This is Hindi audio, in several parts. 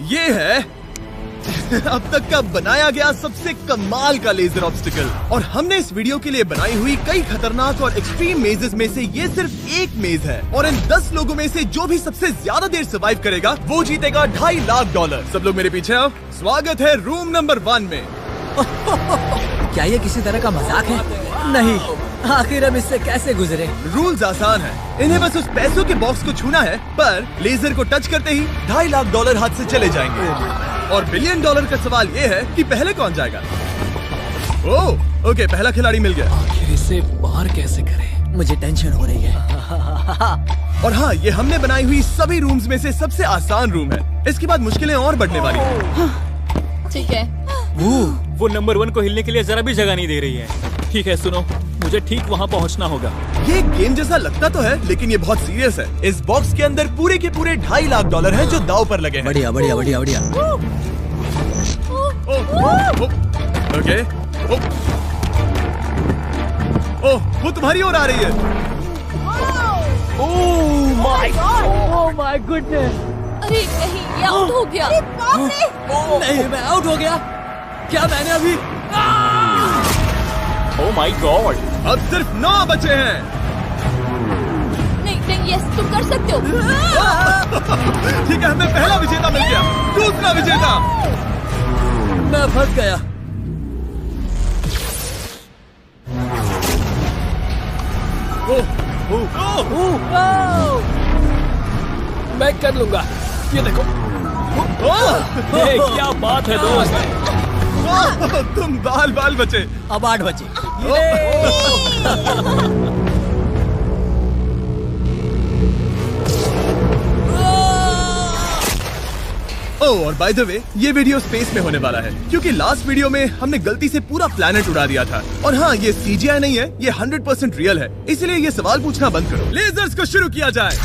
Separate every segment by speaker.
Speaker 1: ये है अब तक का बनाया गया सबसे कमाल का लेजर ऑब्स्टिकल। और हमने इस वीडियो के लिए बनाई हुई कई खतरनाक और एक्सट्रीम मेजेस में से ये सिर्फ एक मेज है। और इन 10 लोगों में से जो भी सबसे ज्यादा देर सर्वाइव करेगा वो जीतेगा $2.5 लाख। सब लोग मेरे पीछे आओ। स्वागत है रूम नंबर 1 में।
Speaker 2: क्या ये किसी तरह का मजाक है? नहीं, आखिर हम इससे कैसे गुजरे?
Speaker 1: रूल्स आसान है, इन्हें बस उस पैसों के बॉक्स को छूना है, पर लेजर को टच करते ही $2.5 लाख हाथ से चले जाएंगे। और $1 बिलियन का सवाल ये है कि पहले कौन जाएगा। ओह ओके, पहला खिलाड़ी मिल गया।
Speaker 2: आखिर इसे बाहर कैसे करें? मुझे टेंशन हो रही है।
Speaker 1: और हाँ, ये हमने बनाई हुई सभी रूम्स में से सबसे आसान रूम है। इसके बाद मुश्किलें और बढ़ने वाली हैं।
Speaker 3: ठीक है।
Speaker 4: वो नंबर 1 को हिलने के लिए जरा भी जगह नहीं दे रही है। ठीक है, सुनो, मुझे ठीक वहाँ पहुँचना होगा।
Speaker 1: ये गेम जैसा लगता तो है, लेकिन ये बहुत सीरियस है। इस बॉक्स के अंदर पूरे के पूरे $2.5 लाख हैं जो दांव पर लगे हैं।
Speaker 2: बढ़िया बढ़िया बढ़िया बढ़िया।
Speaker 1: ओके, ओह वो तुम्हारी ओर आ रही है।
Speaker 2: Oh my goodness.
Speaker 3: अरे नहीं, ये आउट हो गया।
Speaker 2: नहीं, मैं आउट हो गया। क्या मैंने अभी?
Speaker 4: Oh my God.
Speaker 1: अब सिर्फ 9 बचे हैं।
Speaker 3: नहीं नहीं, यस तुम कर सकते हो।
Speaker 1: ठीक है, हमें पहला विजेता मिल गया। दूसरा विजेता।
Speaker 2: मैं फंस गया। मैं कर लूंगा, ये देखो।
Speaker 4: क्या बात है दोस्त।
Speaker 1: तुम बाल बचे।
Speaker 2: अब 8 बचे।
Speaker 1: ओह, और बाय द वे, ये वीडियो स्पेस में होने वाला है, क्योंकि लास्ट वीडियो में हमने गलती से पूरा प्लेनेट उड़ा दिया था। और हाँ, ये CGI नहीं है, ये 100% रियल है। इसलिए ये सवाल पूछना बंद करो। लेजर्स को शुरू किया जाए।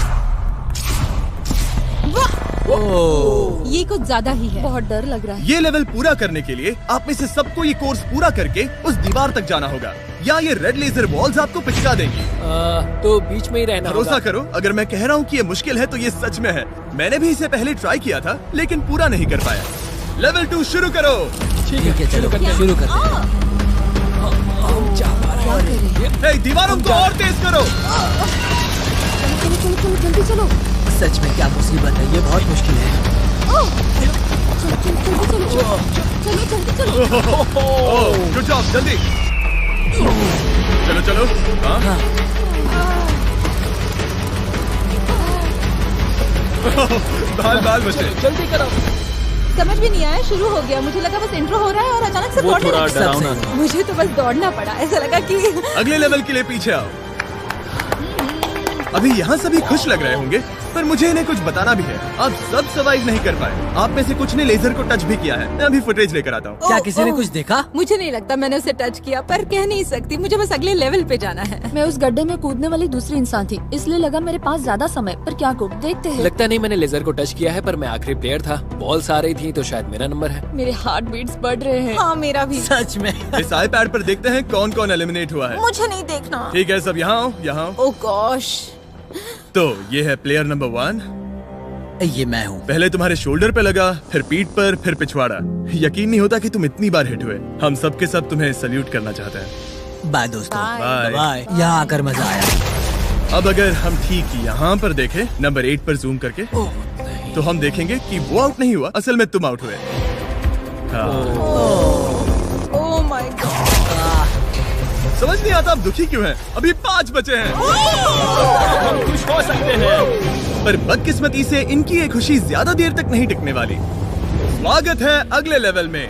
Speaker 3: ये कुछ ज्यादा ही है। बहुत डर लग रहा है।
Speaker 1: ये लेवल पूरा करने के लिए आप में से सबको ये कोर्स पूरा करके उस दीवार तक जाना होगा, या ये रेड लेजर वॉल्स आपको पिचका देंगी।
Speaker 2: तो बीच में ही रहना होगा।
Speaker 1: भरोसा करो, अगर मैं कह रहा हूँ कि ये मुश्किल है तो ये सच में है। मैंने भी इसे पहले ट्राई किया था, लेकिन पूरा नहीं कर पाया। लेवल 2 शुरू करो।
Speaker 2: ठीक है, चलो शुरू करते हैं।
Speaker 1: दीवारों को और तेज करो।
Speaker 3: चलो जल्दी चलो।
Speaker 2: सच में क्या मुसीबत है, ये बहुत मुश्किल है।
Speaker 3: चलो।
Speaker 1: गुड जॉब, जल्दी चलो। हाँ। बाल बचे।
Speaker 2: जल्दी करो।
Speaker 3: समझ भी नहीं आया, शुरू हो गया। मुझे लगा बस इंट्रो हो रहा है और अचानक से दौड़ने लगा। मुझे तो बस दौड़ना पड़ा, ऐसा लगा कि
Speaker 1: अगले लेवल के लिए पीछे आओ। अभी यहाँ सभी खुश लग रहे होंगे, पर मुझे इन्हें कुछ बताना भी है। आप सब सर्वाइव नहीं कर पाए। आप में से कुछ ने लेजर को टच भी किया है। मैं अभी फुटेज लेकर आता हूँ।
Speaker 2: क्या किसी ने कुछ देखा?
Speaker 3: मुझे नहीं लगता मैंने उसे टच किया, पर कह नहीं सकती। मुझे बस अगले लेवल पे जाना है। मैं उस गड्ढे में कूदने वाली दूसरी इंसान थी, इसलिए लगा मेरे पास ज्यादा समय। पर क्या करूं, देखते हैं।
Speaker 2: लगता नहीं मैंने लेजर को टच किया है, पर मैं आखिरी प्लेयर था। बॉल्स आ रही थी तो शायद मेरा नंबर है।
Speaker 3: मेरे हार्ट बीट्स बढ़ रहे हैं। हाँ, मेरा भी।
Speaker 2: सच में।
Speaker 1: इस iPad पर देखते हैं कौन कौन एलिमिनेट हुआ है।
Speaker 3: मुझे नहीं देखना।
Speaker 1: ठीक है, सब यहाँ आओ, यहाँ आओ।
Speaker 3: ओह गॉश।
Speaker 1: तो ये है प्लेयर नंबर 1।
Speaker 2: ये मैं हूँ।
Speaker 1: पहले तुम्हारे शोल्डर पे लगा, फिर पीठ पर, फिर पिछवाड़ा। यकीन नहीं होता कि तुम इतनी बार हिट हुए। हम सब के सब तुम्हें सल्यूट करना चाहते हैं।
Speaker 2: बाय दोस्तों।
Speaker 1: बाय।
Speaker 2: यहाँ आकर मजा आया।
Speaker 1: अब अगर हम ठीक यहाँ पर देखें, नंबर 8 पर जूम करके, तो हम देखेंगे कि वो आउट नहीं हुआ, असल में तुम आउट हुए।
Speaker 3: Oh my God.
Speaker 1: समझ नहीं आता आप दुखी क्यों हैं? अभी 5 बचे हैं।
Speaker 4: हम खुश हो सकते हैं,
Speaker 1: पर बदकिस्मती से इनकी ये खुशी ज्यादा देर तक नहीं टिकने वाली। स्वागत है अगले लेवल में।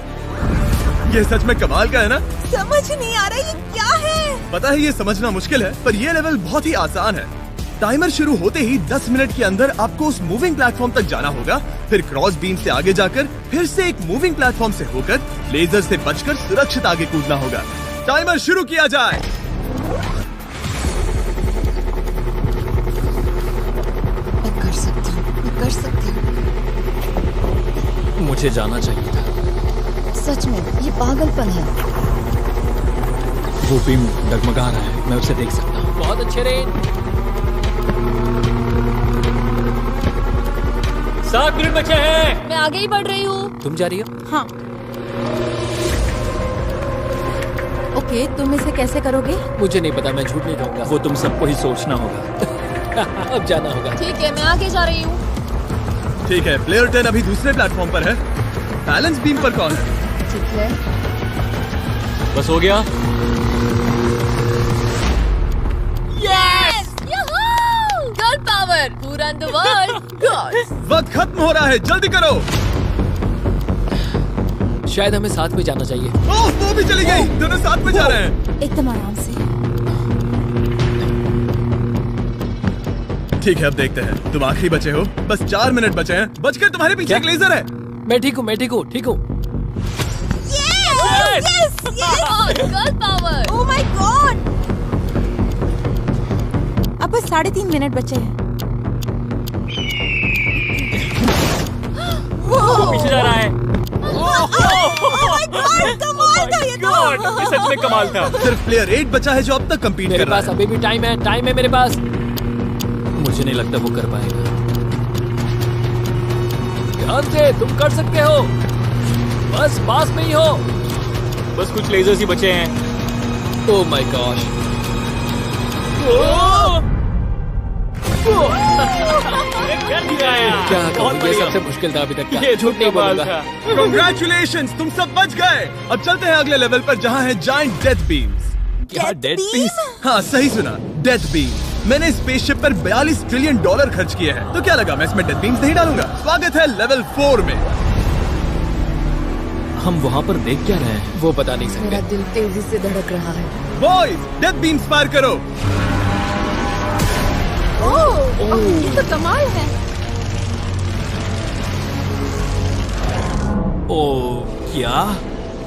Speaker 1: ये सच में कमाल का है ना?
Speaker 3: समझ नहीं आ रहा ये क्या है।
Speaker 1: पता है ये समझना मुश्किल है, पर ये लेवल बहुत ही आसान है। टाइमर शुरू होते ही 10 मिनट के अंदर आपको उस मूविंग प्लेटफॉर्म तक जाना होगा, फिर क्रॉस बीम से आगे जाकर फिर से एक मूविंग प्लेटफॉर्म से होकर लेजर से बचकर सुरक्षित आगे कूदना होगा। टाइमर शुरू किया जाए।
Speaker 3: मैं कर सकती हूँ।
Speaker 4: मुझे जाना चाहिए था।
Speaker 3: सच में ये पागलपन है।
Speaker 4: वो बीम डगमगा रहा है, मैं उसे देख सकता हूँ।
Speaker 2: बहुत अच्छे रेन।
Speaker 4: 7 मिनट बचे हैं।
Speaker 3: मैं आगे ही बढ़ रही हूँ।
Speaker 2: तुम जा रही हो?
Speaker 3: हाँ। ओके, तुम इसे कैसे करोगे?
Speaker 2: मुझे नहीं पता, मैं झूठ नहीं कहूँगा।
Speaker 4: वो तुम सबको ही सोचना होगा।
Speaker 2: अब जाना होगा।
Speaker 3: ठीक है, मैं आगे जा रही हूँ।
Speaker 1: ठीक है, प्लेयर 10 अभी दूसरे प्लेटफॉर्म पर है। बैलेंस बीम पर कौन है?
Speaker 3: ठीक है।
Speaker 4: बस हो गया।
Speaker 3: Yes! Girl power! Who run the world? Girls!
Speaker 1: वक्त खत्म हो रहा है, जल्दी करो।
Speaker 2: शायद हमें साथ में जाना चाहिए।
Speaker 1: ओह, वो भी चली गई। दोनों साथ में जा रहे हैं।
Speaker 3: एकदम आराम से।
Speaker 1: ठीक है, अब देखते हैं। तुम आखिरी बचे हो, बस 4 मिनट बचे हैं। बचकर तुम्हारे पीछे एक लेजर है।
Speaker 2: मैं ठीक हूँ, मैं ठीक हूँ, ठीक हूँ।
Speaker 3: Yes! Girl power! Oh my God! अब बस 3.5 मिनट बचे हैं।
Speaker 4: वो पीछे जा रहा है।
Speaker 3: कमाल था ये तो।
Speaker 4: ये सच में कमाल था।
Speaker 1: सिर्फ प्लेयर 8 बचा है जो अब तक कम्पीट
Speaker 2: मेरे
Speaker 1: कर रहा
Speaker 2: पास
Speaker 1: है।
Speaker 2: अभी भी टाइम है, टाइम है मेरे पास। मुझे नहीं लगता वो कर पाएगा। ध्यान से, तुम कर सकते हो। बस पास में ही हो।
Speaker 4: बस कुछ लेजर्स ही बचे हैं।
Speaker 2: Oh my gosh. क्या कहूँ, ये सबसे मुश्किल था अभी तक का।
Speaker 4: ये
Speaker 2: झूठ नहीं बोलूंगा।
Speaker 1: Congratulations, तुम सब बच गए। अब चलते हैं अगले लेवल पर जहाँ है जायंट डेथ बीम्स।
Speaker 2: क्या डेड पीस?
Speaker 1: हाँ, सही सुना, डेथ बीम। मैंने स्पेसशिप पर $42 ट्रिलियन खर्च किए हैं। तो क्या लगा मैं इसमें डेथ बीम्स नहीं डालूंगा? स्वागत है लेवल 4 में।
Speaker 2: हम वहाँ पर देख क्या रहे हैं वो बता नहीं सकते।
Speaker 3: मेरा दिल तेजी से धड़क रहा है।
Speaker 1: बॉयज, डेथ बीम्स फायर करो।
Speaker 3: ये तो कमाल है।
Speaker 2: ओह, क्या?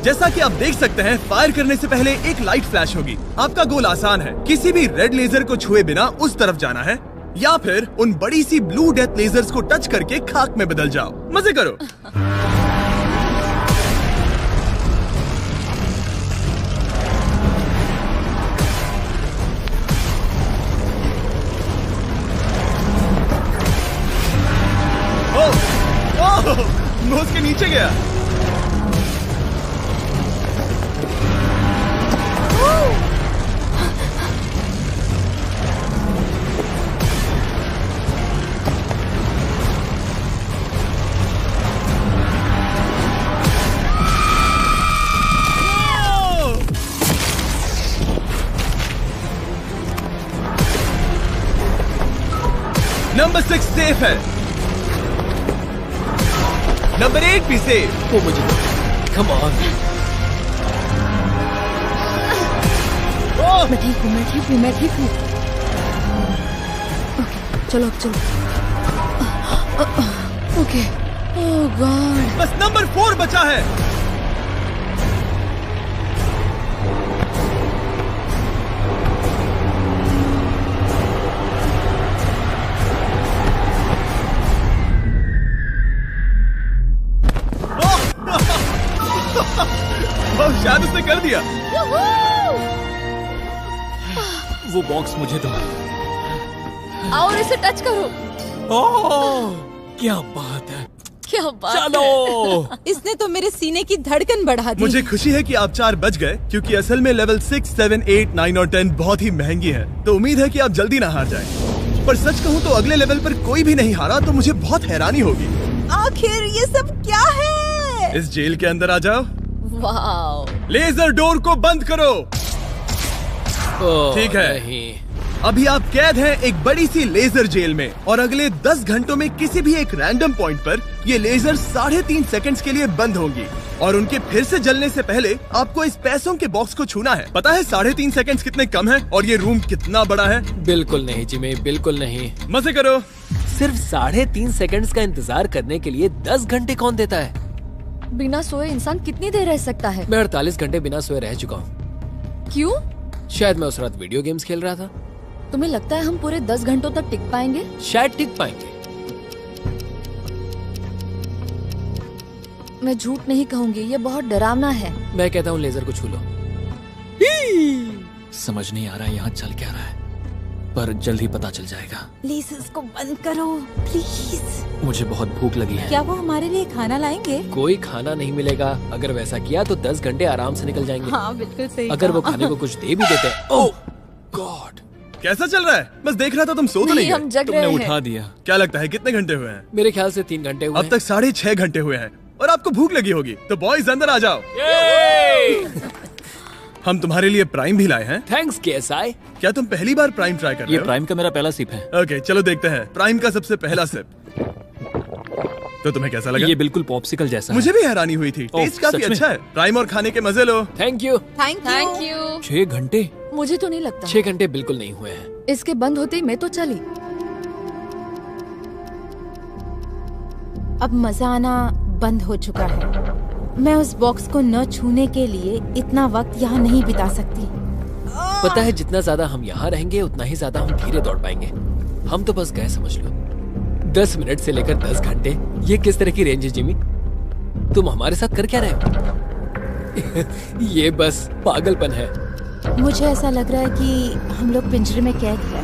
Speaker 1: जैसा कि आप देख सकते हैं, फायर करने से पहले एक लाइट फ्लैश होगी। आपका गोल आसान है, किसी भी रेड लेजर को छुए बिना उस तरफ जाना है, या फिर उन बड़ी सी ब्लू डेथ लेजर्स को टच करके खाक में बदल जाओ। मजे करो। मैं उसके नीचे गया। नंबर 6 सेफ है। नंबर 8 भी सेफ।
Speaker 2: वो मुझे कम ऑन।
Speaker 3: मैं ठीक हूँ, मैं ठीक हूँ, मैं ठीक हूँ। ओके, चलो अब चलो। ओके। ओह गॉड।
Speaker 1: बस नंबर 4 बचा है। शायद उसने कर दिया।
Speaker 4: वो बॉक्स मुझे दो।
Speaker 3: आओ और इसे टच करो।
Speaker 4: ओह, क्या बात है।
Speaker 3: क्या बात
Speaker 4: चलो।
Speaker 3: है। इसने तो मेरे सीने की धड़कन बढ़ा दी।
Speaker 1: मुझे खुशी है कि आप 4 बच गए, क्योंकि असल में लेवल 6, 7, 8, 9 और 10 बहुत ही महंगी है। तो उम्मीद है कि आप जल्दी ना हार जाएं। पर सच कहूँ तो अगले लेवल पर कोई भी नहीं हारा तो मुझे बहुत हैरानी होगी।
Speaker 3: आखिर ये सब क्या है?
Speaker 1: इस जेल के अंदर आ जाओ।
Speaker 3: वाओ।
Speaker 1: लेजर डोर को बंद करो। ठीक है।
Speaker 2: नहीं।
Speaker 1: अभी आप कैद हैं एक बड़ी सी लेजर जेल में, और अगले 10 घंटों में किसी भी एक रैंडम पॉइंट पर ये लेजर 3.5 सेकंड्स के लिए बंद होंगी, और उनके फिर से जलने से पहले आपको इस पैसों के बॉक्स को छूना है। पता है 3.5 सेकंड्स कितने कम है, और ये रूम कितना बड़ा है?
Speaker 2: बिल्कुल नहीं जिमी, बिल्कुल नहीं।
Speaker 1: मजे करो।
Speaker 2: सिर्फ 3.5 सेकंड्स का इंतजार करने के लिए 10 घंटे कौन देता है?
Speaker 3: बिना सोए इंसान कितनी देर रह सकता है?
Speaker 2: मैं 48 घंटे बिना सोए रह चुका हूँ।
Speaker 3: क्यों?
Speaker 2: शायद मैं उस रात वीडियो गेम्स खेल रहा था।
Speaker 3: तुम्हें लगता है हम पूरे 10 घंटों तक टिक पाएंगे?
Speaker 2: शायद टिक पाएंगे।
Speaker 3: मैं झूठ नहीं कहूंगी, ये बहुत डरावना है।
Speaker 2: मैं कहता हूँ लेजर को छू लो।
Speaker 4: समझ नहीं आ रहा यहाँ चल क्या रहा है। पर जल्द ही पता चल जाएगा।
Speaker 3: प्लीज इसको बंद करो प्लीज।
Speaker 4: मुझे बहुत भूख लगी है।
Speaker 3: क्या वो हमारे लिए खाना लाएंगे?
Speaker 5: कोई खाना नहीं मिलेगा। अगर वैसा किया तो 10 घंटे आराम से निकल जाएंगे।
Speaker 3: हाँ बिल्कुल सही।
Speaker 5: अगर वो खाने को कुछ दे भी देते। ओह गॉड,
Speaker 1: कैसा चल रहा है? बस देख रहा था, तुम सो तो नहीं
Speaker 3: हम
Speaker 1: गए?
Speaker 3: जग
Speaker 4: तुमने
Speaker 3: रहे
Speaker 4: उठा
Speaker 3: हैं।
Speaker 4: दिया।
Speaker 1: क्या लगता है कितने घंटे हुए हैं?
Speaker 5: मेरे ख्याल से 3 घंटे हुए
Speaker 1: अब तक 6.5 घंटे हुए हैं और आपको भूख लगी होगी। तो बॉयज अंदर आ जाओ। हम तुम्हारे लिए प्राइम भी लाए हैं।
Speaker 5: Thanks KSI।
Speaker 1: क्या तुम पहली बार प्राइम ट्राई कर रहे
Speaker 4: ये
Speaker 1: हो?
Speaker 4: प्राइम का मेरा पहला सिप है।
Speaker 1: ओके चलो देखते हैं प्राइम का सबसे पहला सिप। तो तुम्हें कैसा लगा?
Speaker 4: ये बिल्कुल पॉप्सिकल जैसा
Speaker 1: मुझे भी हैरानी हुई थी।
Speaker 4: ओह,
Speaker 1: टेस्ट काफी
Speaker 4: सच में?
Speaker 1: अच्छा है। प्राइम और खाने के मजे लो।
Speaker 5: Thank you.
Speaker 3: Thank you.
Speaker 4: 6 घंटे?
Speaker 3: मुझे तो नहीं लगता।
Speaker 5: 6 घंटे बिल्कुल नहीं हुए हैं।
Speaker 3: इसके बंद होते ही मैं तो चली। अब मजा आना बंद हो चुका है। मैं उस बॉक्स को न छूने के लिए इतना वक्त यहाँ नहीं बिता सकती।
Speaker 5: पता है जितना ज्यादा हम यहाँ रहेंगे उतना ही ज्यादा हम धीरे दौड़ पाएंगे। हम तो बस गए, समझ लो। 10 मिनट से लेकर 10 घंटे, ये किस तरह की रेंज है जिमी? तुम हमारे साथ कर क्या रहे हो? ये बस पागलपन है।
Speaker 3: मुझे ऐसा लग रहा है कि हम लोग पिंजरे में कैद हैं।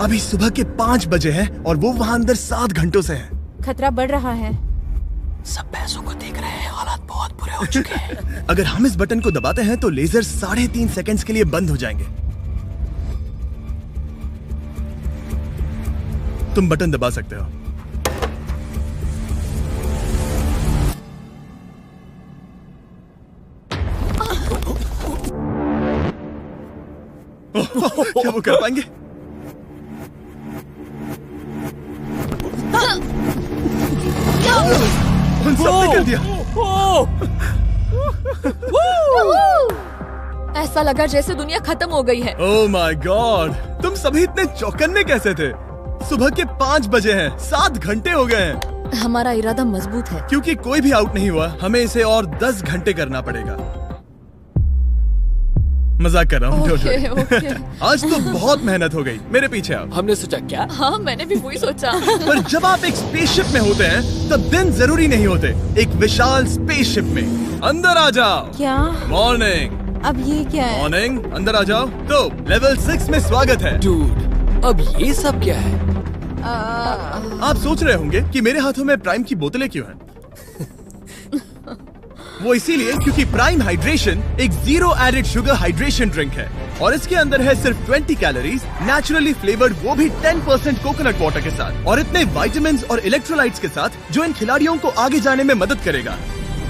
Speaker 1: अभी सुबह के 5 बजे हैं और वो वहाँ अंदर 7 घंटों से हैं।
Speaker 3: खतरा बढ़ रहा है।
Speaker 5: सब भैंसों को देख रहे हैं, हालात बहुत बुरे हो चुके हैं।
Speaker 1: अगर हम इस बटन को दबाते हैं तो लेजर 3.5 सेकंड्स के लिए बंद हो जाएंगे। तुम बटन दबा सकते हो। क्या वो कर पाएंगे? उन सबने कर दिया।
Speaker 3: ऐसा लगा जैसे दुनिया खत्म हो गई है।
Speaker 1: ओह माय गॉड, तुम सभी इतने चौकन्ने कैसे थे? सुबह के 5 बजे हैं, 7 घंटे हो गए हैं।
Speaker 3: हमारा इरादा मजबूत है।
Speaker 1: क्योंकि कोई भी आउट नहीं हुआ, हमें इसे और 10 घंटे करना पड़ेगा। मजाक कर रहा हूँ।
Speaker 3: Okay, okay.
Speaker 1: आज तो बहुत मेहनत हो गई। मेरे पीछे आओ।
Speaker 5: हमने सोचा क्या?
Speaker 3: हाँ मैंने भी वही सोचा।
Speaker 1: पर जब आप एक स्पेसशिप में होते हैं तब दिन जरूरी नहीं होते। एक विशाल स्पेसशिप में अंदर आ जाओ।
Speaker 3: क्या?
Speaker 1: मॉर्निंग।
Speaker 3: अब ये क्या है?
Speaker 1: मॉर्निंग, अंदर आ जाओ। तो लेवल 6 में स्वागत है।
Speaker 5: डूड, अब ये सब क्या है?
Speaker 1: आप सोच रहे होंगे कि मेरे हाथों में प्राइम की बोतलें क्यों हैं? वो इसीलिए क्योंकि प्राइम हाइड्रेशन एक 0 एडेड शुगर हाइड्रेशन ड्रिंक है और इसके अंदर है सिर्फ 20 कैलोरीज, नेचुरली फ्लेवर्ड, वो भी 10% कोकोनट वाटर के साथ, और इतने विटामिन्स और इलेक्ट्रोलाइट्स के साथ जो इन खिलाड़ियों को आगे जाने में मदद करेगा।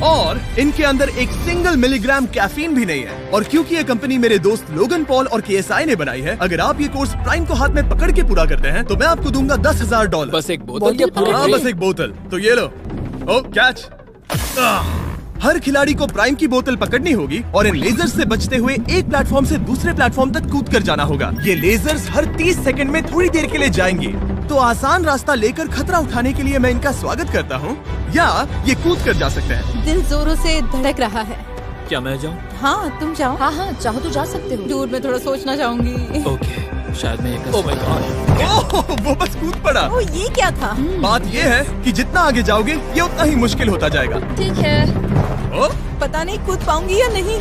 Speaker 1: और इनके अंदर एक सिंगल मिलीग्राम कैफीन भी नहीं है। और क्योंकि ये कंपनी मेरे दोस्त लोगन पॉल और KSI ने बनाई है, अगर आप ये कोर्स प्राइम को हाथ में पकड़ के पूरा करते हैं तो मैं आपको दूंगा $10,000।
Speaker 5: बस एक बोतल या पूरे
Speaker 1: हाँ,
Speaker 5: ट्रे?
Speaker 1: बस एक बोतल। तो ये लो। ओ कैच। हर खिलाड़ी को प्राइम की बोतल पकड़नी होगी और इन लेजर्स से बचते हुए एक प्लेटफॉर्म से दूसरे प्लेटफॉर्म तक कूद कर जाना होगा। ये लेजर्स हर 30 सेकंड में थोड़ी देर के लिए जाएंगी। तो आसान रास्ता लेकर खतरा उठाने के लिए मैं इनका स्वागत करता हूँ, या ये कूद कर जा सकते हैं।
Speaker 3: दिल जोरों से धड़क रहा है।
Speaker 4: क्या मैं जाऊँ?
Speaker 3: हाँ तुम जाओ। हाँ हाँ चाहो तो जा सकते हो। दूर में थोड़ा सोचना चाहूंगी।
Speaker 4: ओके, शायद मैं ये
Speaker 5: ओह माय गॉड,
Speaker 1: ओह, वो बस कूद पड़ा।
Speaker 3: ओ ये क्या था?
Speaker 1: बात ये है कि जितना आगे जाओगे ये उतना ही मुश्किल होता जाएगा।
Speaker 3: ठीक है।
Speaker 1: ओ,
Speaker 3: पता नहीं कूद पाऊंगी या नहीं।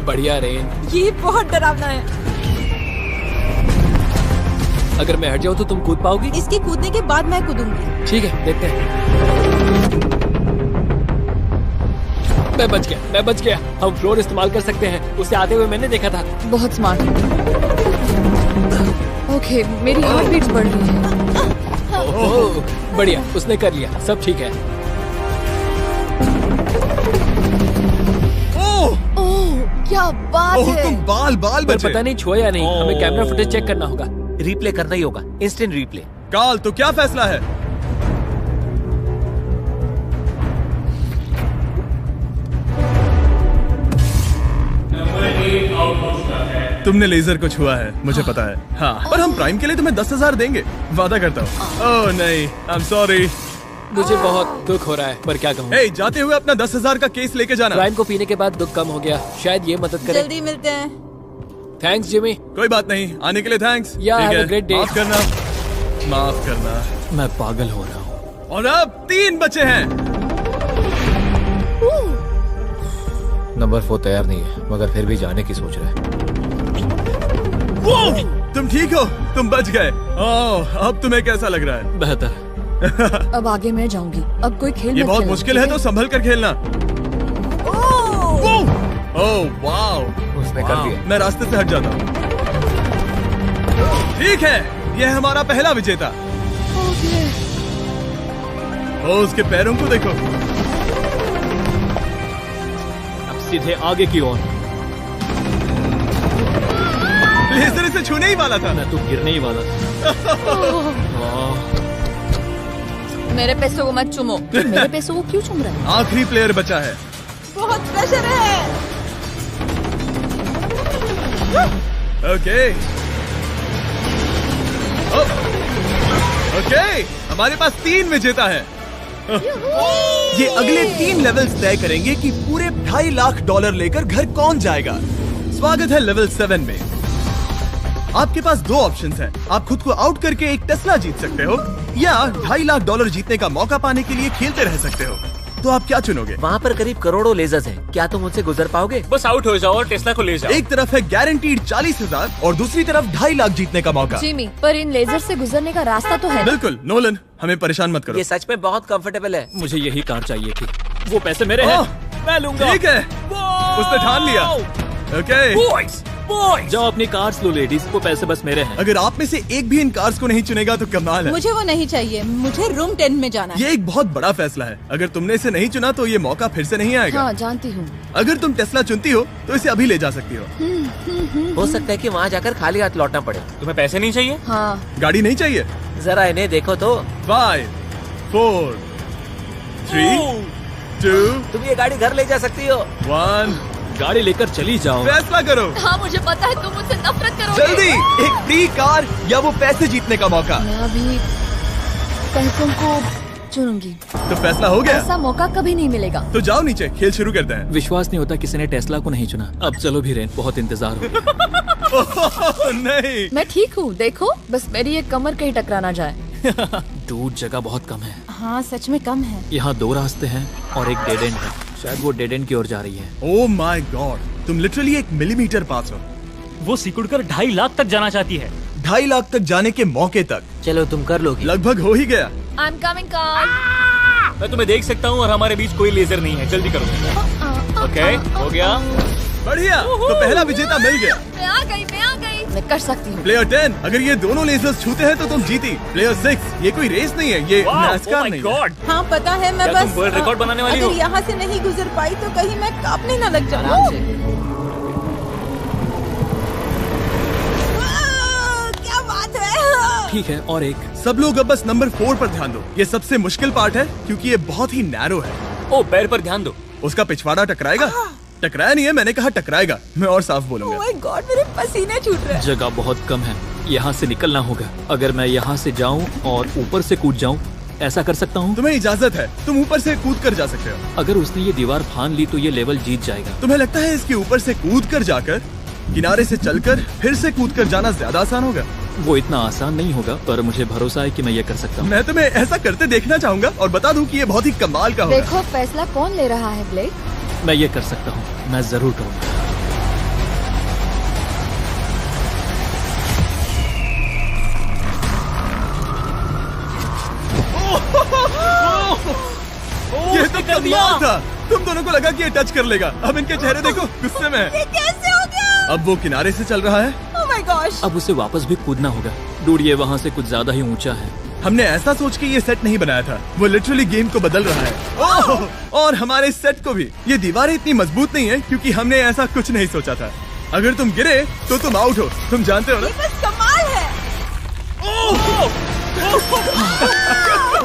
Speaker 5: बढ़िया रेन।
Speaker 3: ये बहुत डरावना है।
Speaker 5: अगर मैं हट जाऊँ तो तुम कूद पाओगी?
Speaker 3: इसके कूदने के बाद मैं कूदूंगी।
Speaker 5: ठीक है, देखते हैं। मैं बच गया। हम फ्लोर इस्तेमाल कर सकते हैं, उसे आते हुए मैंने देखा था।
Speaker 3: बहुत स्मार्ट। ओके, मेरी हार्ट बीट्स बढ़ रही है।
Speaker 5: ओह, बढ़िया, उसने कर लिया, सब ठीक है।
Speaker 1: ओह,
Speaker 3: ओह क्या बात
Speaker 1: ओह,
Speaker 3: है।
Speaker 1: तुम बाल
Speaker 5: पर
Speaker 1: बचे।
Speaker 5: पता नहीं छुआ या नहीं, हमें कैमरा फुटेज चेक करना होगा।
Speaker 2: रिप्ले करना ही होगा, इंस्टेंट रिप्ले।
Speaker 1: काल, तो क्या फैसला है? तुमने लेजर को छुआ है, मुझे पता है। हाँ, पर हम प्राइम के लिए तुम्हें 10,000 देंगे, वादा करता हूँ। ओह नहीं, आई एम सॉरी।
Speaker 5: मुझे बहुत दुख हो रहा है, पर क्या कहूँ।
Speaker 1: हे, जाते हुए अपना 10,000 का केस लेके जाना।
Speaker 5: प्राइम को पीने के बाद दुख कम हो गया, शायद ये मदद करे।
Speaker 3: जल्दी मिलते हैं।
Speaker 5: Thanks Jimmy.
Speaker 1: कोई बात नहीं, आने के लिए थैंक्स।
Speaker 5: Yeah,
Speaker 1: ठीक
Speaker 5: have
Speaker 1: है,
Speaker 5: a great day.
Speaker 1: माफ करना।
Speaker 4: मैं पागल हो रहा हूँ।
Speaker 1: और अब 3 बचे हैं।
Speaker 5: नंबर 4 तैयार नहीं है, मगर फिर भी जाने की सोच रहा है।
Speaker 1: तुम ठीक हो? तुम बच गए। ओह, अब तुम्हें कैसा लग रहा है?
Speaker 5: बेहतर।
Speaker 3: अब आगे मैं जाऊंगी। अब कोई खेल
Speaker 1: ये
Speaker 3: मत
Speaker 1: बहुत
Speaker 3: खेलना,
Speaker 1: मुश्किल है,
Speaker 3: ठीक
Speaker 1: तो संभल कर खेलना। ओह वाओ,
Speaker 5: उसने कर दिया।
Speaker 1: मैं रास्ते से हट जाता हूँ। ठीक है, यह हमारा पहला विजेता। ओ, उसके पैरों को देखो।
Speaker 4: अब सीधे आगे की ओर।
Speaker 1: लेजर इसे छूने ही वाला था।
Speaker 4: मैं तो गिरने ही वाला था।
Speaker 3: मेरे पैसों को मत चुमो। मेरे पैसों को क्यों चुम रहा है?
Speaker 1: आखिरी प्लेयर बचा है।
Speaker 3: बहुत प्रेशर है।
Speaker 1: ओके ओके, हमारे पास 3 विजेता है। ये अगले 3 लेवल्स तय करेंगे कि पूरे $2.5 लाख लेकर घर कौन जाएगा। स्वागत है लेवल 7 में। आपके पास 2 ऑप्शंस हैं। आप खुद को आउट करके एक टेस्ला जीत सकते हो, या $2.5 लाख जीतने का मौका पाने के लिए खेलते रह सकते हो। तो आप क्या चुनोगे?
Speaker 2: वहाँ पर करीब करोड़ों लेजर्स हैं। क्या तुम उनसे गुजर पाओगे?
Speaker 4: बस आउट हो जाओ और टेस्ला को ले जाओ।
Speaker 1: एक तरफ है गारंटीड 40,000 और दूसरी तरफ $2.5 लाख जीतने का मौका।
Speaker 3: जिमी, पर इन लेजर से गुजरने का रास्ता तो है।
Speaker 1: बिल्कुल नोलन, हमें परेशान मत करो।
Speaker 2: ये सच में बहुत कंफर्टेबल है।
Speaker 4: मुझे यही कार चाहिए थी। वो पैसे मेरे हैं, मैं लूंगा।
Speaker 1: ठीक है, उसने ठान लिया। ओके,
Speaker 4: बॉयज जाओ अपनी कार्स लो लेडीज, वो पैसे बस मेरे हैं।
Speaker 1: अगर आप में से एक भी इन कार्स को नहीं चुनेगा तो कमाल है।
Speaker 6: मुझे वो नहीं चाहिए, मुझे रूम 10 में जाना है।
Speaker 1: ये एक बहुत बड़ा फैसला है। अगर तुमने इसे नहीं चुना तो ये मौका फिर से नहीं आएगा।
Speaker 3: हाँ, जानती हूँ।
Speaker 1: अगर तुम टेस्ला चुनती हो तो इसे अभी ले जा सकती हो।
Speaker 2: हो सकता है कि वहाँ जाकर खाली हाथ लौटना पड़े।
Speaker 4: तुम्हें पैसे नहीं चाहिए?
Speaker 3: हाँ,
Speaker 1: गाड़ी नहीं चाहिए?
Speaker 2: जरा इन्हें देखो तो।
Speaker 1: 5 4 3 2
Speaker 2: तुम ये गाड़ी घर ले जा सकती हो।
Speaker 1: 1,
Speaker 4: गाड़ी लेकर चली जाओ।
Speaker 1: फैसला करो
Speaker 3: हाँ, मुझे पता है तुम मुझसे नफरत करोगे।
Speaker 1: जल्दी। एक फ्री कार या वो पैसे जीतने का मौका।
Speaker 3: मैं अभी पैसों को चुनूंगी।
Speaker 1: तो फैसला हो गया?
Speaker 3: ऐसा मौका कभी नहीं मिलेगा।
Speaker 1: तो जाओ नीचे, खेल शुरू करते हैं।
Speaker 4: विश्वास नहीं होता किसी ने टेस्ला को नहीं चुना। अब चलो भी रेन, बहुत इंतजार हो गया।
Speaker 1: नहीं,
Speaker 3: मैं ठीक हूँ, देखो बस मेरी एक कमर कहीं टकरा ना जाए।
Speaker 4: दूर जगह बहुत कम है।
Speaker 6: हाँ, सच में कम है।
Speaker 4: यहाँ 2 रास्ते हैं और एक डेड एंड है। शायद वो डेड एंड की ओर जा रही है।
Speaker 1: ओह माय गॉड, तुम लिटरली 1 मिलीमीटर पास हो।
Speaker 4: वो सिकुड़कर 2.5 लाख तक जाना चाहती है।
Speaker 1: 2.5 लाख तक जाने के मौके तक
Speaker 2: चलो तुम कर लोगी।
Speaker 1: लगभग हो ही गया।
Speaker 3: I am coming car.
Speaker 4: मैं तुम्हें देख सकता हूँ और हमारे बीच कोई लेजर नहीं है। जल्दी करो। ओके, हो गया।
Speaker 1: बढ़िया, तो पहला विजेता मिल गया।
Speaker 3: मैं आ गई। मैं कर सकती हूँ।
Speaker 1: प्लेयर 10, अगर ये दोनों लेजर्स छूते हैं तो तुम जीती। प्लेयर 6, ये कोई रेस नहीं है, ये नैस्कार नहीं है।
Speaker 6: हाँ पता है, मैं
Speaker 4: क्या
Speaker 6: बस
Speaker 4: तुम वर्ल्ड रिकॉर्ड बनाने वाली हो?
Speaker 6: अगर यहाँ से नहीं गुजर पाई तो कहीं मैं कांपने न लग जाऊँ। क्या बात है।
Speaker 4: ठीक है, और एक।
Speaker 1: सब लोग अब बस नंबर 4 पर ध्यान दो। ये सबसे मुश्किल पार्ट है क्योंकि ये बहुत ही नैरो है।
Speaker 4: ओ, पैर पर ध्यान दो।
Speaker 1: उसका पिछवाड़ा टकराएगा। टकराया नहीं है, मैंने कहा टकराएगा। मैं और साफ बोलूंगा।
Speaker 6: ओह माय गॉड, मेरे पसीने छूट रहे हैं।
Speaker 4: जगह बहुत कम है, यहाँ से निकलना होगा। अगर मैं यहाँ से जाऊँ और ऊपर से कूद जाऊँ, ऐसा कर सकता हूँ?
Speaker 1: तुम्हें इजाजत है, तुम ऊपर से कूद कर जा सकते हो।
Speaker 4: अगर उसने ये दीवार फान ली तो ये लेवल जीत जाएगा।
Speaker 1: तुम्हें लगता है इसके ऊपर से कूद कर जाकर किनारे से चलकर फिर से कूद कर जाना ज्यादा आसान होगा?
Speaker 4: वो इतना आसान नहीं होगा, पर मुझे भरोसा है कि मैं ये कर सकता हूँ।
Speaker 1: मैं तुम्हें ऐसा करते देखना चाहूंगा और बता दूं कि ये बहुत ही कमाल का होगा।
Speaker 3: देखो फैसला कौन ले रहा है ब्लेक।
Speaker 4: मैं ये कर सकता हूँ, मैं जरूर करूँगा।
Speaker 1: ये तो कमाल था। तुम दोनों को लगा कि ये टच कर लेगा। अब इनके चेहरे देखो, गुस्से में है।
Speaker 6: ये कैसे हो गया?
Speaker 1: अब वो किनारे से चल रहा है।
Speaker 6: Oh my gosh.
Speaker 4: अब उसे वापस भी कूदना होगा। डूड, ये वहाँ से कुछ ज्यादा ही ऊंचा है।
Speaker 1: हमने ऐसा सोच के ये सेट नहीं बनाया था। वो लिटरली गेम को बदल रहा है। ओह! और हमारे सेट को भी। ये दीवारें इतनी मजबूत नहीं है क्योंकि हमने ऐसा कुछ नहीं सोचा था। अगर तुम गिरे तो तुम आउट हो, तुम जानते हो ना।
Speaker 6: ये बस कमाल है।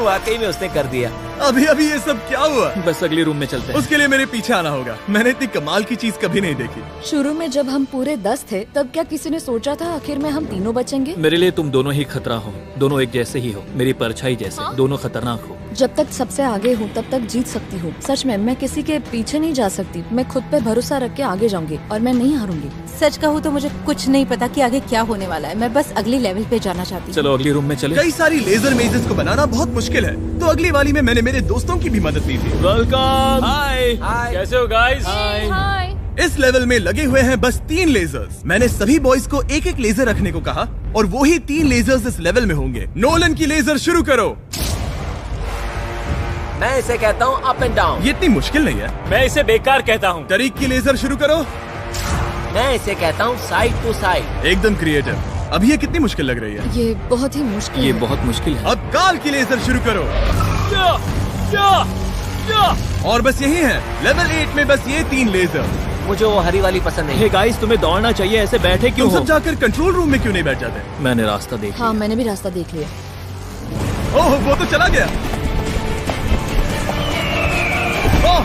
Speaker 2: वाकई में उसने कर दिया।
Speaker 1: अभी अभी ये सब क्या हुआ?
Speaker 4: बस अगले रूम में चलते हैं।
Speaker 1: उसके लिए मेरे पीछे आना होगा। मैंने इतनी कमाल की चीज कभी नहीं देखी।
Speaker 3: शुरू में जब हम पूरे 10 थे तब क्या किसी ने सोचा था आखिर में हम तीनों बचेंगे?
Speaker 4: मेरे लिए तुम दोनों ही खतरा हो, दोनों एक जैसे ही हो, मेरी परछाई जैसे। दोनों खतरनाक हो।
Speaker 3: जब तक सबसे आगे हूँ तब तक जीत सकती हूँ। सच में मैं किसी के पीछे नहीं जा सकती। मैं खुद पे भरोसा रख के आगे जाऊंगी और मैं नहीं हारूंगी।
Speaker 6: सच कहूँ तो मुझे कुछ नहीं पता कि आगे क्या होने वाला है। मैं बस अगली लेवल पे जाना चाहती हूँ।
Speaker 4: चलो अगली रूम में चले।
Speaker 1: कई सारी लेजर मेजेस को बनाना बहुत मुश्किल है, तो अगली वाली में मैंने मेरे दोस्तों की भी मदद ली थी।
Speaker 4: वेलकम।
Speaker 5: हाय कैसे हो गाइस?
Speaker 3: हाय।
Speaker 1: इस लेवल में लगे हुए हैं बस 3 लेजर्स। मैंने सभी बॉयज को एक एक लेजर रखने को कहा और वो ही 3 लेजर्स इस लेवल में होंगे। नोलन की लेजर शुरू करो।
Speaker 5: मैं इसे कहता हूँ अप एंड डाउन।
Speaker 1: ये इतनी मुश्किल नहीं है।
Speaker 4: मैं इसे बेकार कहता हूँ।
Speaker 1: तरीक की लेजर शुरू करो।
Speaker 5: मैं इसे कहता हूँ साइड टू साइड।
Speaker 1: एकदम क्रिएटिव। अब ये कितनी मुश्किल लग रही है।
Speaker 3: ये बहुत ही मुश्किल
Speaker 4: ये
Speaker 3: है।
Speaker 4: बहुत मुश्किल है।
Speaker 1: अब काल की लेजर शुरू करो। और बस यही है, लेवल 8 में बस ये 3 लेजर।
Speaker 5: मुझे वो हरी वाली पसंद नहीं।
Speaker 4: हे गाइस, तुम्हें दौड़ना चाहिए, ऐसे बैठे क्यों
Speaker 1: तुम
Speaker 4: हो?
Speaker 1: सब जाकर कंट्रोल रूम में क्यों नहीं बैठ जाते?
Speaker 4: मैंने रास्ता देख
Speaker 3: हाँ
Speaker 4: लिया।
Speaker 3: मैंने भी रास्ता देख लिया।
Speaker 1: ओह वो तो चला गया। Oh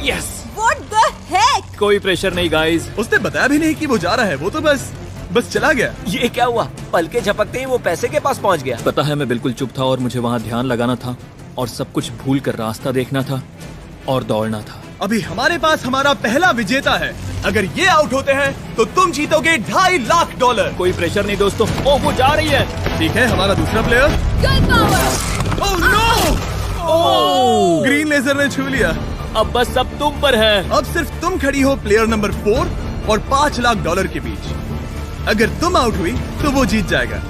Speaker 4: yes.
Speaker 6: What the heck?
Speaker 4: कोई प्रेशर नहीं गाइस।
Speaker 1: उसने बताया भी नहीं कि वो जा रहा है, वो तो बस चला गया।
Speaker 5: ये क्या हुआ? पलके झपकते ही वो पैसे के पास पहुँच गया।
Speaker 4: पता है मैं बिल्कुल चुप था और मुझे वहाँ ध्यान लगाना था और सब कुछ भूल कर रास्ता देखना था और दौड़ना था।
Speaker 1: अभी हमारे पास हमारा पहला विजेता है। अगर ये आउट होते हैं तो तुम जीतोगे $2.5 लाख।
Speaker 4: कोई प्रेशर नहीं दोस्तों। ओह वो जा रही है।
Speaker 1: ठीक है, हमारा दूसरा player. Oh no! Green laser ने छू लिया।
Speaker 4: अब बस सब तुम पर है।
Speaker 1: अब सिर्फ तुम खड़ी हो प्लेयर नंबर 4 और $5 लाख के बीच। अगर तुम आउट हुई तो वो जीत जाएगा।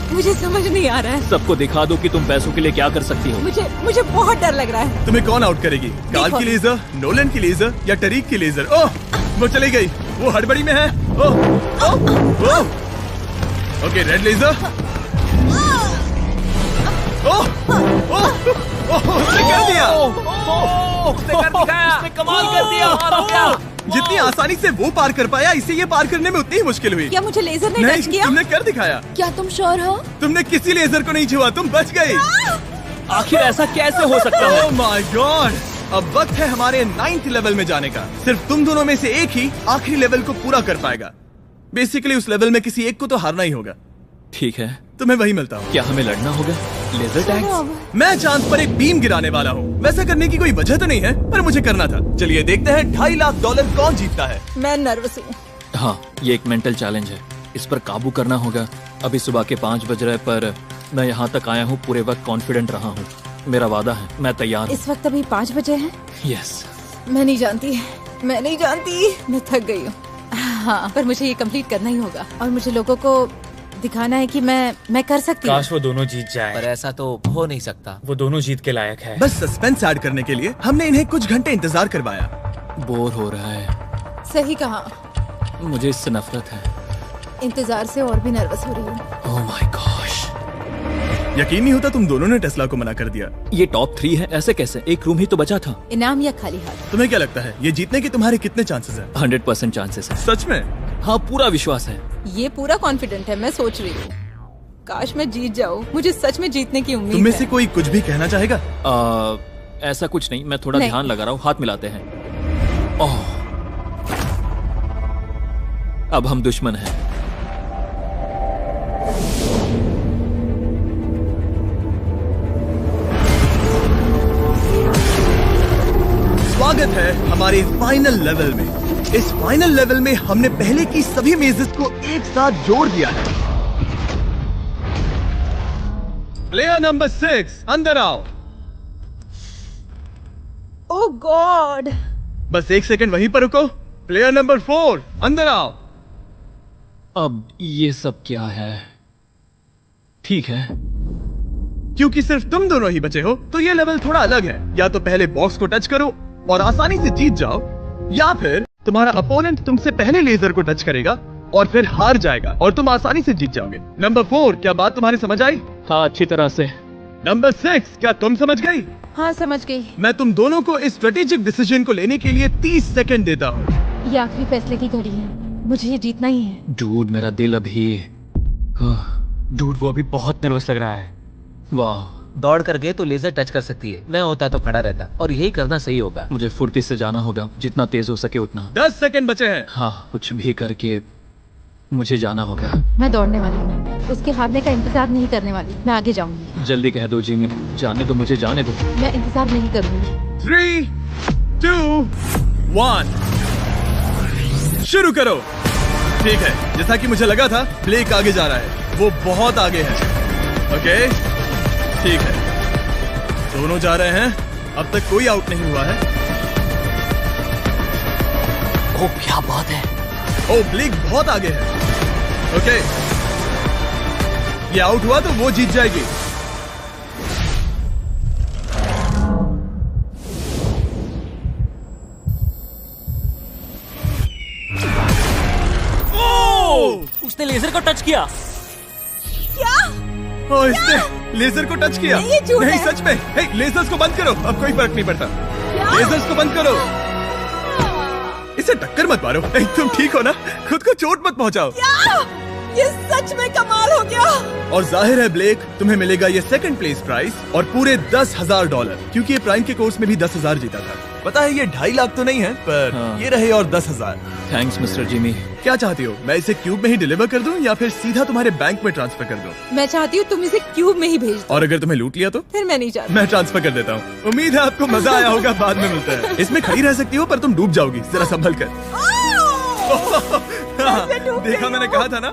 Speaker 6: मुझे समझ नहीं आ रहा है।
Speaker 4: सबको दिखा दो कि तुम पैसों के लिए क्या कर सकती हो।
Speaker 6: मुझे बहुत डर लग रहा है।
Speaker 1: तुम्हें कौन आउट करेगी? काल की लेजर, नोलन की लेजर या टरीक की लेजर? ओह वो चली गई। वो हड़बड़ी में है। ओह ओह ओह ओके, रेड लेजर। ओह ओह उसने कर दिया।
Speaker 5: उसने कमाल कर दिया।
Speaker 1: जितनी आसानी से वो पार कर पाया, इसे ये पार करने में उतनी ही मुश्किल हुई।
Speaker 6: क्या मुझे लेजर ने
Speaker 1: नहीं,
Speaker 6: टच किया?
Speaker 1: तुमने कर दिखाया।
Speaker 3: क्या तुम श्योर हो?
Speaker 1: तुमने किसी लेजर को नहीं छुआ, तुम बच गई।
Speaker 4: आखिर ऐसा कैसे हो सकता है?
Speaker 1: Oh my God! अब वक्त है हमारे 9th लेवल में जाने का। सिर्फ तुम दोनों में से एक ही आखिरी लेवल को पूरा कर पाएगा। बेसिकली उस लेवल में किसी एक को तो हारना ही होगा।
Speaker 4: ठीक है,
Speaker 1: तुम्हें वही मिलता हूँ।
Speaker 4: क्या हमें लड़ना होगा? Laser tags?
Speaker 1: मैं चांद पर एक बीम गिराने वाला हूँ। वैसा करने की कोई वजह तो नहीं है, पर मुझे करना था। चलिए देखते हैं $2.5 लाख कौन जीतता है।
Speaker 6: मैं नर्वस हूँ।
Speaker 4: हाँ, ये एक मेंटल चैलेंज है। इस पर काबू करना होगा। अभी सुबह के 5 बज रहे, पर मैं यहाँ तक आया हूँ, पूरे वक्त कॉन्फिडेंट रहा हूँ। मेरा वादा है, मैं तैयार हूँ।
Speaker 6: इस वक्त अभी 5 बजे हैं।
Speaker 4: यस।
Speaker 6: मैं नहीं जानती, मैं थक गई हूँ। हाँ, पर मुझे ये कंप्लीट करना ही होगा और मुझे लोगों को दिखाना है कि मैं कर सकती हूँ।
Speaker 7: काश वो दोनों जीत
Speaker 5: पर
Speaker 7: जाए।
Speaker 5: ऐसा तो हो नहीं सकता।
Speaker 7: वो दोनों जीत के लायक है।
Speaker 1: बस सस्पेंस ऐड करने के लिए हमने इन्हें कुछ घंटे इंतजार करवाया।
Speaker 4: बोर हो रहा है।
Speaker 6: सही कहा।
Speaker 4: मुझे इससे नफरत है।
Speaker 6: इंतजार से और भी नर्वस हो रही हूँ।
Speaker 4: Oh my gosh.
Speaker 1: यकीन नहीं होता तुम दोनों ने टेस्ला को मना कर दिया।
Speaker 4: ये टॉप 3 है, ऐसे कैसे? एक रूम ही तो बचा था।
Speaker 6: इनाम या खाली हाथ?
Speaker 1: तुम्हें क्या लगता है ये जीतने के तुम्हारे कितने चांसेस हैं?
Speaker 4: 100% चांसेस है।
Speaker 1: सच में?
Speaker 4: हाँ, पूरा विश्वास है।
Speaker 6: ये पूरा कॉन्फिडेंट है। मैं सोच रही हूँ काश मैं जीत जाऊँ। मुझे सच में जीतने की उम्मीद
Speaker 1: तुम में
Speaker 6: है।
Speaker 1: से कोई कुछ भी कहना चाहेगा?
Speaker 4: ऐसा कुछ नहीं, मैं थोड़ा
Speaker 6: नहीं।
Speaker 4: ध्यान लगा रहा हूँ। हाथ मिलाते हैं। ओह, अब हम दुश्मन हैं।
Speaker 1: स्वागत है हमारे फाइनल लेवल में। इस फाइनल लेवल में हमने पहले की सभी मेजेस को एक साथ जोड़ दिया है। प्लेयर नंबर 6 अंदर आओ।
Speaker 6: ओह गॉड।
Speaker 1: बस 1 सेकंड वहीं पर रुको। प्लेयर नंबर 4 अंदर आओ।
Speaker 4: अब ये सब क्या है? ठीक है,
Speaker 1: क्योंकि सिर्फ तुम दोनों ही बचे हो तो ये लेवल थोड़ा अलग है। या तो पहले बॉक्स को टच करो और आसानी से जीत जाओ, या फिर तुम्हारा अपोनेंट तुमसे पहले लेजर को टच करेगा और फिर हार जाएगा और तुम आसानी से जीत जाओगे। नंबर 4, क्या बात तुम्हारी समझ आई?
Speaker 4: हाँ अच्छी तरह से।
Speaker 1: नंबर 6, क्या तुम समझ गई?
Speaker 6: हाँ समझ गई।
Speaker 1: मैं तुम दोनों को इस स्ट्रेटेजिक डिसीजन को लेने के लिए 30 सेकंड देता हूँ।
Speaker 6: ये आखिरी फैसले की घड़ी है। मुझे ये जीतना ही है।
Speaker 4: डूड, मेरा दिल अभी
Speaker 7: डूड वो अभी बहुत नर्वस लग रहा है।
Speaker 4: वाह,
Speaker 5: दौड़ कर गए तो लेजर टच कर सकती है। मैं होता तो खड़ा रहता और यही करना सही होगा।
Speaker 4: मुझे फुर्ती से जाना होगा, जितना तेज हो सके उतना।
Speaker 1: 10 सेकंड बचे हैं।
Speaker 4: हाँ, कुछ भी करके मुझे जाना होगा।
Speaker 6: मैं दौड़ने वाली हूँ। उसके हारने का इंतजार नहीं करने वाली। मैं आगे जाऊंगी।
Speaker 4: जल्दी कह दो जिमी, जाने दो, मुझे जाने दो।
Speaker 6: मैं इंतजार नहीं करूंगी।
Speaker 1: 3, 2, 1 शुरू करो। ठीक है, जैसा कि मुझे लगा था, ब्लेक आगे जा रहा है। वो बहुत आगे है। ओके, ठीक है। दोनों जा रहे हैं, अब तक कोई आउट नहीं हुआ है।
Speaker 2: ओ क्या बात है।
Speaker 1: ओ ब्लेक बहुत आगे है। ओके, ये आउट हुआ तो वो जीत जाएगी।
Speaker 2: उसने लेजर को टच किया।
Speaker 1: ओ, इसने लेजर को टच किया।
Speaker 6: नहीं, ये झूठ
Speaker 1: नहीं
Speaker 6: है।
Speaker 1: सच में। हे, लेजर्स को बंद करो, अब कोई फर्क नहीं पड़ता। लेजर्स को बंद करो। इसे टक्कर मत मारो। हे, तुम ठीक हो ना? खुद को चोट मत पहुंचाओ।
Speaker 6: ये सच में कमाल हो गया।
Speaker 1: और जाहिर है ब्लेक, तुम्हें मिलेगा ये सेकंड प्लेस प्राइस और पूरे $10,000, क्योंकि ये प्राइम के कोर्स में भी 10,000 जीता था। पता है ये 2.5 लाख तो नहीं है, पर
Speaker 4: हाँ।
Speaker 1: ये रहे और 10,000।
Speaker 4: Thanks mister Jimmy.
Speaker 1: क्या चाहती हो, मैं इसे क्यूब में ही डिलीवर कर दूं या फिर सीधा तुम्हारे बैंक में ट्रांसफर कर दूं?
Speaker 6: मैं चाहती हूँ तुम इसे क्यूब में ही भेज दो।
Speaker 1: और अगर तुम्हें लूट लिया तो?
Speaker 6: फिर मैं नहीं चाहती।
Speaker 1: मैं ट्रांसफर कर देता हूँ। उम्मीद है आपको मजा आया होगा। बाद में मिलते हैं। इसमें खड़ी रह सकती हो पर तुम डूब जाओगी, जरा संभल कर।
Speaker 6: मैं डूब
Speaker 1: देखा,
Speaker 6: गई
Speaker 1: मैंने
Speaker 6: हूँ।
Speaker 1: कहा था ना।